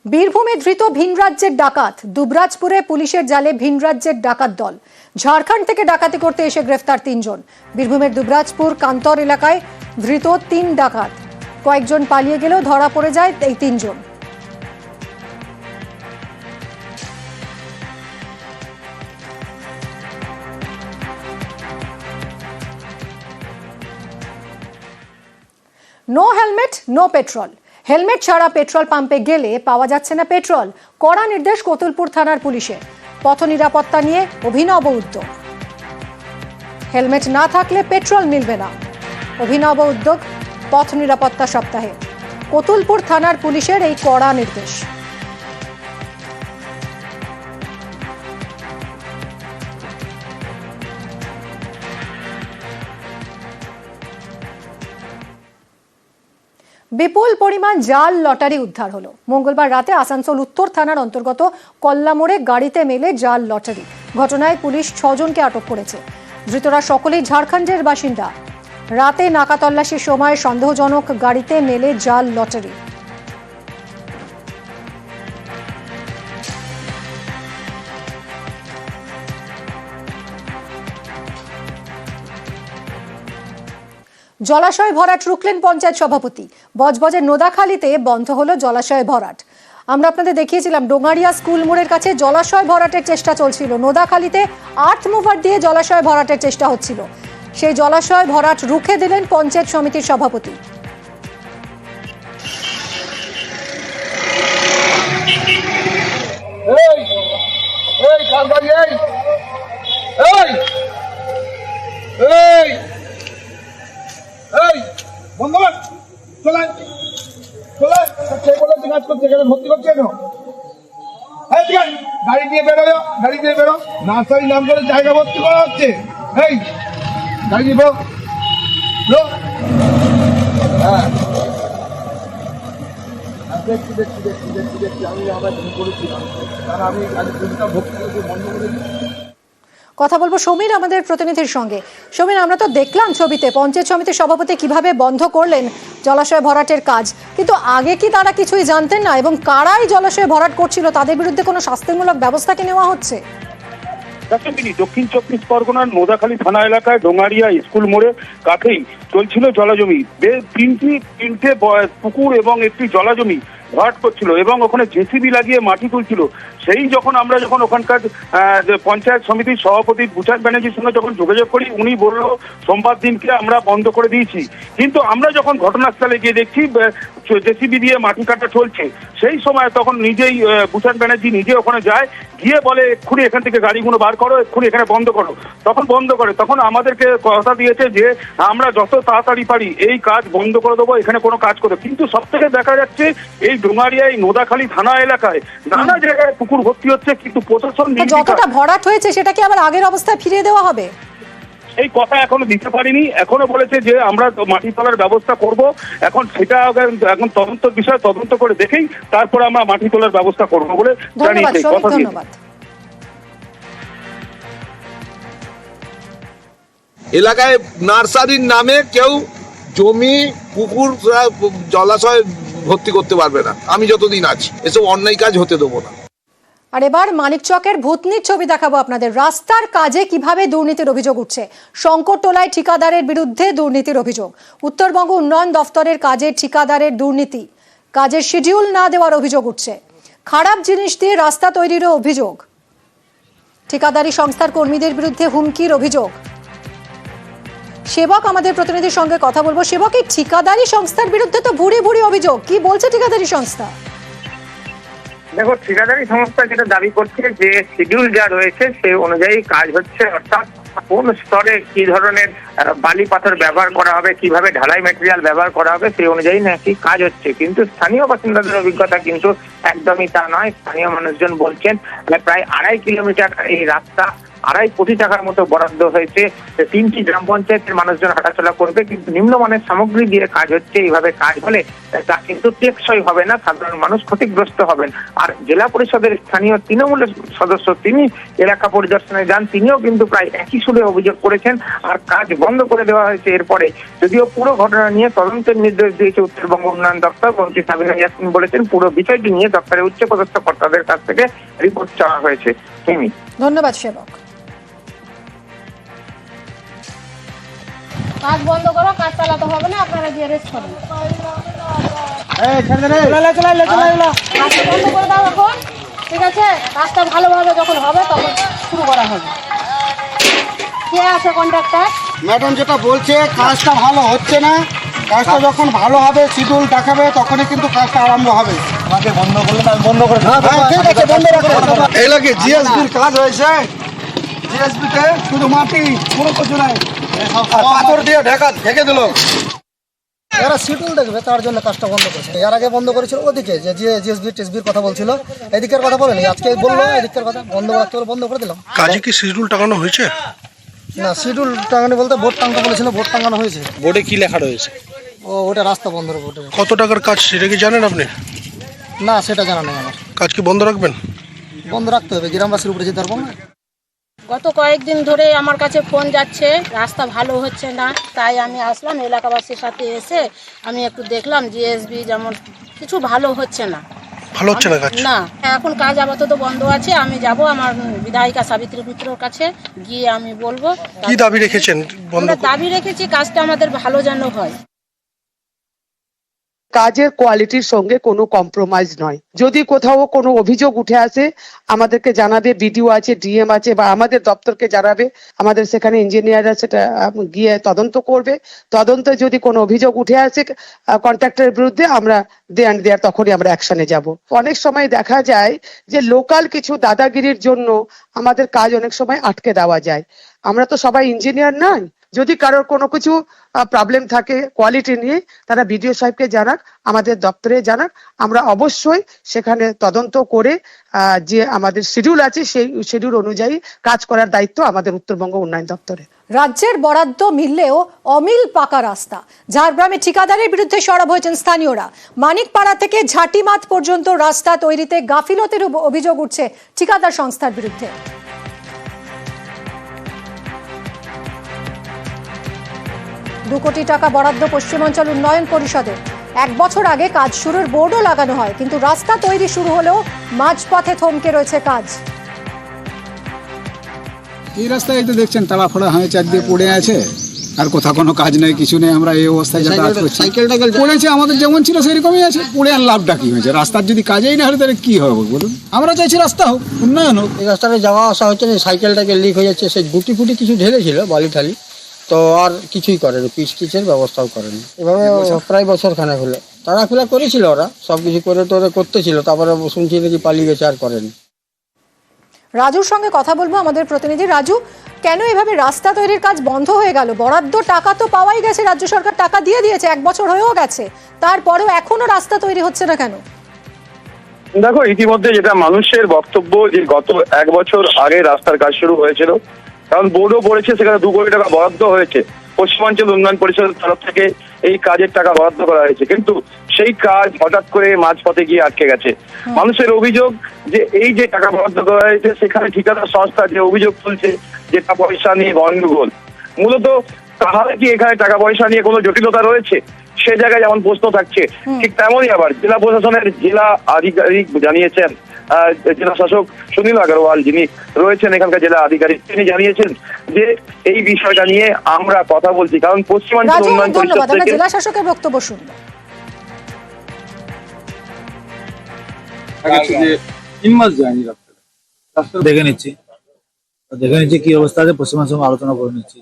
বীরভূমে ধৃত ভিন রাজ্যের ডাকাত। দুবরাজপুরে পুলিশের জালে ভিন রাজ্যের ডাকাত দল। ঝাড়খণ্ড থেকে ডাকাতি করতে এসে গ্রেফতার 3 জন। বীরভূমের দুবরাজপুর কান্তর এলাকায় ধৃত 3 ডাকাত। কয়েকজন পালিয়ে গেলেও ধরা পড়ে যায় এই 3 জন। No helmet no petrol. Helmet ছাড়া পেট্রোল পাম্পে গেলে পাওয়া যাচ্ছে না পেট্রোল। কড়া নির্দেশ কতুলপুর থানার পুলিশের। পথ নিরাপত্তা নিয়ে অভিনব উদ্যোগ। হেলমেট না থাকলে পেট্রোল মিলবে না। অভিনব উদ্যোগ পথ নিরাপত্তা সপ্তাহে। কতুলপুর থানার পুলিশের এই কড়া নির্দেশ। বিপুল পরিমাণ জাল লটারি উদ্ধার হলো। মঙ্গলবার রাতে আসানসোল উত্তর থানার অন্তর্গত কল্লামোড়ে গাড়িতে মেলে জাল লটারি। ঘটনায় পুলিশ 6 জনকে আটক করেছে। ধৃতরা সকলেই ঝাড়খণ্ডের বাসিন্দা। রাতে নাকা তল্লাশির সময় সন্দেহজনক গাড়িতে মেলে জাল লটারি। জলাশয় ভরাট রুখলেন পঞ্চায়েত সভাপতি। বজবজের নোদাখালীতে বন্ধ হলো জলাশয় ভরাট। আমরা আপনাদের দেখিয়েছিলাম ডোঙারিয়া স্কুল মোড়ের কাছে জলাশয় ভরাটের চেষ্টা চলছিল। নোদাখালীতে আর্থ মুভার দিয়ে জলাশয় ভরাটের চেষ্টা হচ্ছিল। সেই জলাশয় ভরাট রুখে দিলেন পঞ্চায়েত সমিতির সভাপতি। গাড়ি দিয়ে বেরোয়, গাড়ি দিয়ে বেরো। নার্সারি নাম করে জায়গা ভর্তি করা হচ্ছে। এই গাড়ি দিয়ে বেরো। হ্যাঁ দেখছি দেখছি দেখছি দেখছি দেখছি আমি আবার করেছিলাম, কারণ আমি আজ পুলিশটা ভর্তি করে বন্ধ করে দিচ্ছি। কথা বলবো সমীর আমাদের প্রতিনিধির সঙ্গে। সমীর, আমরা তো দেখলাম ছবিতে পঞ্চায়েত সমিতির সভাপতি কিভাবে বন্ধ করলেন জলাশয় ভরাটের কাজ, কিন্তু আগে কি তারা কিছুই জানতেন না? এবং কারাই জলাশয় ভরাট করছিল তাদের বিরুদ্ধে কোনো শাস্তিমূলক ব্যবস্থা কি নেওয়া হচ্ছে? দক্ষিণ 24 পরগনার নোদাখালী থানা এলাকায় ডোঙারিয়া স্কুল মোড়ে কাছেই চলছিল জলাজমি। তিনটে পুকুর এবং একটি জলাজমি ভরাট করছিল এবং ওখানে জেসিবি লাগিয়ে মাটি তুলছিল। সেই আমরা যখন ওখানকার পঞ্চায়েত সমিতির সভাপতি ভূষণ ব্যানার্জির সঙ্গে যখন যোগাযোগ করি, উনি বলল সোমবার দিনকে আমরা বন্ধ করে দিয়েছি। কিন্তু আমরা যখন ঘটনাস্থলে গিয়ে দেখছি জেসিবি দিয়ে মাটি কাটা চলছে, সেই সময় তখন নিজেই ভূষণ ব্যানার্জি নিজে ওখানে যায়, গিয়ে বলে এক্ষুনি এখান থেকে গাড়িগুলো বার করো, এক্ষুনি এখানে বন্ধ করো। তখন বন্ধ করে, তখন আমাদেরকে কথা দিয়েছে যে আমরা যত তাড়াতাড়ি পারি এই কাজ বন্ধ করে দেবো, এখানে কোনো কাজ করবো। কিন্তু সব থেকে দেখা যাচ্ছে এই ডোঙারিয়ায় নোদাখালী থানা এলাকায় নানা জায়গায় পুকুর ভর্তি হচ্ছে, কিন্তু প্রশাসন যতটা ভরাট হয়েছে সেটা কি আবার আগের অবস্থায় ফিরিয়ে দেওয়া হবে? এই কথা এখনো দিতে পারিনি। এখনো বলেছে যে আমরা মাটি তোলার ব্যবস্থা করব। এখন সেটা এখন তদন্তের বিষয়, তদন্ত করে দেখেই তারপরে আমরা মাটি তোলার ব্যবস্থা করবো বলে জানিয়েছে। ধন্যবাদ। এলাকায় নার্সারির নামে কেউ জমি পুকুর জলাশয় ভর্তি করতে পারবে না, আমি যতদিন আছি। এসব অন্যায় কাজ হতে দেবো না। আর এবার মানিকচকের ভূতনির ছবি দেখাবো আপনাদের। রাস্তার কাজে কিভাবে দুর্নীতির অভিযোগ উঠছে। শঙ্করটোলায় ঠিকাদারের বিরুদ্ধে দুর্নীতির অভিযোগ। উত্তরবঙ্গ উন্নয়ন দফতরের কাজে ঠিকাদারের দুর্নীতি, কাজের শিডিউল না দেওয়ার অভিযোগ উঠছে। খারাপ জিনিস দিয়ে রাস্তা তৈরিরও অভিযোগ। ঠিকাদারি সংস্থার কর্মীদের বিরুদ্ধে হুমকির অভিযোগ। সেবক আমাদের প্রতিনিধির সঙ্গে কথা বলবো। সেবক, এই ঠিকাদারি সংস্থার বিরুদ্ধে তো ভুরি ভুরি অভিযোগ, কি বলছে ঠিকাদারি সংস্থা? দেখো, ঠিকাদারি সংস্থা যেটা দাবি করছে যে শিডিউল যা রয়েছে সেই অনুযায়ী কাজ হচ্ছে, অর্থাৎ কোন স্তরে কি ধরনের বালি পাথর ব্যবহার করা হবে, কিভাবে ঢালাই ম্যাটেরিয়াল ব্যবহার করা হবে সেই অনুযায়ী নাকি কাজ হচ্ছে। কিন্তু স্থানীয় বাসিন্দাদের অভিজ্ঞতা কিন্তু একদমই তা নয়। স্থানীয় মানুষজন বলছেন প্রায় 2.5 কিলোমিটার এই রাস্তা 2.5 কোটি টাকার মতো বরাদ্দ হয়েছে। 3টি গ্রাম পঞ্চায়েতের মানুষজন হাঁটাচলা করবে, কিন্তু নিম্নমানের সামগ্রী দিয়ে কাজ হচ্ছে। এইভাবে কাজ হলে তা কিন্তু টেকসই হবে না, সাধারণ মানুষ ক্ষতিগ্রস্ত হবেন। আর জেলা পরিষদের স্থানীয় তৃণমূলের সদস্য তিনি এলাকা পরিদর্শনে যান, তিনিও কিন্তু প্রায় একই সুরে অভিযোগ করেছেন আর কাজ বন্ধ করে দেওয়া হয়েছে এরপরে। যদিও পুরো ঘটনা নিয়ে তদন্তের নির্দেশ দিয়েছে উত্তরবঙ্গ উন্নয়ন দপ্তর। মন্ত্রী সাবিনা ইয়াসমিন বলেছেন পুরো বিষয়টি নিয়ে দপ্তরের উচ্চপদস্থ কর্তাদের কাছ থেকে রিপোর্ট চাওয়া হয়েছে। ধন্যবাদ সেবক। কাজ বন্ধ করো, কাজ চালাতে হবে না, আপনারা গিয়ে রেস্ট করুন। কাজটা বন্ধ করে দাও এখন, ঠিক আছে? কাজটা ভালোভাবে যখন হবে তখন শুরু করা হবে। কে আছে কন্ট্রাক্টর? ম্যাডাম যেটা বলছে কাজটা ভালো হচ্ছে না, কাজটা যখন ভালো হবে শিডিউল দেখাবে তখনই কিন্তু কাজটা আরম্ভ হবে। আমাকে বন্ধ করলে আমি বন্ধ করে দেব। ঠিক আছে, বন্ধ রাখো। এই লাগে জিএসবির কাজ হয়েছে, জিএসবি তে শুধু মাটি, কোনো কিছু নাই, পাথর দিয়ে ঢেকে দিল। এরা শিডিউল দেখবে তার জন্য কাজটা বন্ধ করেছে। এর আগে বন্ধ করেছিল ওদিকে যে জিএসবি টেসবির কথা বলছিল, এদিকের কথা বলেনি, আজকে বললো এদিকের কথা বন্ধ রাখতে বলে বন্ধ করে দিলাম। কাজে কি শিডিউল টাঙানো হয়েছে? না, শিডিউল টাঙানো বলতে বোর্ড টাঙানো বলেছিল, বোর্ড টাঙানো হয়েছে। বোর্ডে কি লেখা রয়েছে? ওটা রাস্তা বন্ধ বোর্ডে। কত টাকার কাজ সেটা কি জানেন আপনি? না, সেটা জানা নেই আমার। কাজ কি বন্ধ রাখবেন? বন্ধ রাখতে হবে, গ্রামবাসীর উপরে যেতে পারবো না। গত কয়েকদিন ধরে আমার কাছে ফোন যাচ্ছে, রাস্তা ভালো হচ্ছে না, তাই আমি আসলাম এলাকাবাসীর সাথে এসে আমি একটু দেখলাম জিএসবি যেমন কিছু ভালো হচ্ছে না। ভালো হচ্ছে না কাজ? না, এখন কাজ আপাতত বন্ধ আছে। আমি যাব আমার বিধায়িকা সাবিত্রী মিত্রর কাছে, গিয়ে আমি বলবো। কি দাবি রেখেছেন? আমরা দাবি রেখেছি কাজটা আমাদের ভালো যেন হয়। কাজের কোয়ালিটির সঙ্গে কোনো কম্প্রোমাইজ নয়। যদি কোথাও কোনো অভিযোগ উঠে আসে আমাদেরকে জানাবে, বিডিও আছে, ডিএম আছে, বা আমাদের দপ্তরকে জানাবে, আমাদের সেখানে ইঞ্জিনিয়াররা সেটা গিয়ে তদন্ত করবে। তদন্তে যদি কোনো অভিযোগ উঠে আসে কন্ট্রাক্টরের বিরুদ্ধে, আমরা দেয়ার তখনই আমরা অ্যাকশনে যাব। অনেক সময় দেখা যায় যে লোকাল কিছু দাদাগিরির জন্য আমাদের কাজ অনেক সময় আটকে দেওয়া যায়। আমরা তো সবাই ইঞ্জিনিয়ার নয়। যদি কারোর কোনো কিছু প্রবলেম থাকে কোয়ালিটি নিয়ে, তারা বিডিও সাহেবকে জানাক, আমাদের দপ্তরে জানাক, আমরা অবশ্যই সেখানে তদন্ত করে যে আমাদের শিডিউল আছে সেই শিডিউল অনুযায়ী কাজ করার দায়িত্ব আমাদের উত্তরবঙ্গ উন্নয়ন দপ্তরে। রাজ্যের বরাদ্দ মিললেও অমিল পাকা রাস্তা। ঝাড়গ্রামে ঠিকাদারের বিরুদ্ধে সরব হয়েছেন স্থানীয়রা। মানিকপাড়া থেকে ঝাঁটিমাঠ পর্যন্ত রাস্তা তৈরিতে গাফিলতির অভিযোগ উঠছে ঠিকাদার সংস্থার বিরুদ্ধে। 2 কোটি টাকা বরাদ্দ পশ্চিমাঞ্চল উন্নয়ন পরিষদের। 1 বছর আগে কাজ শুরুর বোর্ডও লাগানো হয়, কিন্তু রাস্তা তৈরি শুরু হলেও মাঝপথে থমকে রয়েছে কাজ। এই রাস্তায় তো দেখছেন তাড়াফাড়া হয়ে চারদিকে পড়ে আছে, আর কোথাও কোনো কাজ নেই, কিছু নেই। আমরা এই অবস্থায় যা কাজ করছি, পড়েছে আমাদের যেমন ছিল সেরকমই আছে, পড়ে আর লাভটা কি হয়েছে? রাস্তার যদি কাজেই না হলে তাহলে কি হবে বলুন? আমরা চাইছি রাস্তা হোক, উন্নয়ন হোক। এই রাস্তাটা যাওয়া আসা হচ্ছে না, সাইকেলটাকে লিক হয়ে যাচ্ছে। সেই গুটি ফুটি কিছু ঢেলেছিল বালি ঠালি, তো আর কিছুই করেনি, পিচ টিচের ব্যবস্থাও করেনি। এভাবে প্রায় বছর খানেক হলো তাড়াখোলা করেছিল, ওরা সবকিছু করে টোরে করতেছিল, তারপরে শুনছি নাকি পালিয়ে গেছে, আর করেনি। রাজুর সঙ্গে কথা বলবো, আমাদের প্রতিনিধি। রাজু, কেন এভাবে রাস্তা তৈরির কাজ বন্ধ হয়ে গেল? বরাদ্দ টাকা তো পাওয়াই গেছে, রাজ্য সরকার টাকা দিয়ে দিয়েছে, 1 বছর হয়েও গেছে, তারপরেও এখনো রাস্তা তৈরি হচ্ছে না কেন? দেখো, ইতিমধ্যে যেটা মানুষের বক্তব্য যে গত 1 বছর আগে রাস্তার কাজ শুরু হয়েছিল, কারণ বোর্ডও পড়েছে, সেখানে 2 কোটি টাকা বরাদ্দ হয়েছে। পশ্চিমাঞ্চল উন্নয়ন পরিষদের তরফ থেকে এই কাজের টাকা বরাদ্দ করা হয়েছে, কিন্তু সেই কাজ হঠাৎ করে মাঝপথে গিয়ে আটকে গেছে। মানুষের অভিযোগ যে এই যে টাকা বরাদ্দ করা হয়েছে সেখানে ঠিকাদার সংস্থা যে অভিযোগ তুলছে যে টাকা পয়সা নিয়ে গন্ডগোল। মূলত তাহলে কি এখানে টাকা পয়সা নিয়ে কোনো জটিলতা রয়েছে? সে জায়গায় যেমন প্রশ্ন থাকছে, ঠিক তেমনই আবার জেলা প্রশাসনের জেলা আধিকারিক জানিয়েছেন, জেলা শাসক সুনীল আগরওয়াল যিনি রয়েছেন এখানকার জেলা আধিকারিক, তিনি জানিয়েছেন যে এই বিষয়টা নিয়ে আমরা কথা বলছি, কারণ পশ্চিমাঞ্চল উন্নয়ন পরিষদ থেকে জেলা শাসকের বক্তব্য শুনবো। দেখে নিচ্ছি কি অবস্থা আছে, পশ্চিমাঞ্চল সঙ্গে আলোচনা করে নিচ্ছি।